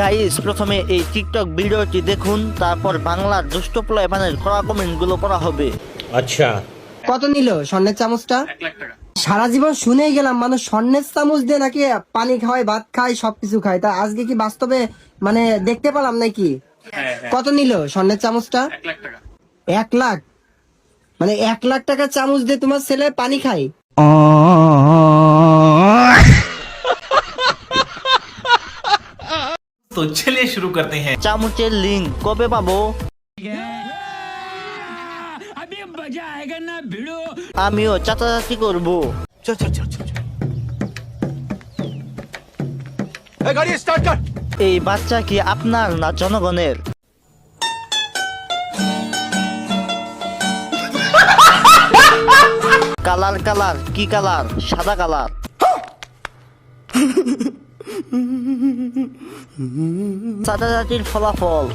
Guys, প্রথমে এই TikTok ভিডিওটি দেখুন, তারপর বাংলার দুষ্ট প্লেয়ারের কড়া কমেন্টগুলো পড়া হবে। আচ্ছা, কত নিল স্বর্ণের চামচটা? 1 লাখ টাকা। সারা জীবন শুনেই গেলাম মানুষ স্বর্ণের চামচ দিয়ে নাকি পানি খায়, ভাত খায়, সবকিছু খায়। তা আজকে কি বাস্তবে মানে দেখতে পেলাম নাকি? হ্যাঁ। কত নিল স্বর্ণের চামচটা? 1 লাখ টাকা। 1 লাখ? মানে 1 লাখ টাকা চামচ দিয়ে তোমার ছেলে পানি খায়? तो चलिए शुरू करते हैं। চামচের লিঙ্ক কবে পাবো? আমিও চাচাচাচি করবো। এই বাচ্চা কি আপনার না জনগণের? কালার কালার কি কালার? সাদা কালার। চাচাচাচির ফলাফল।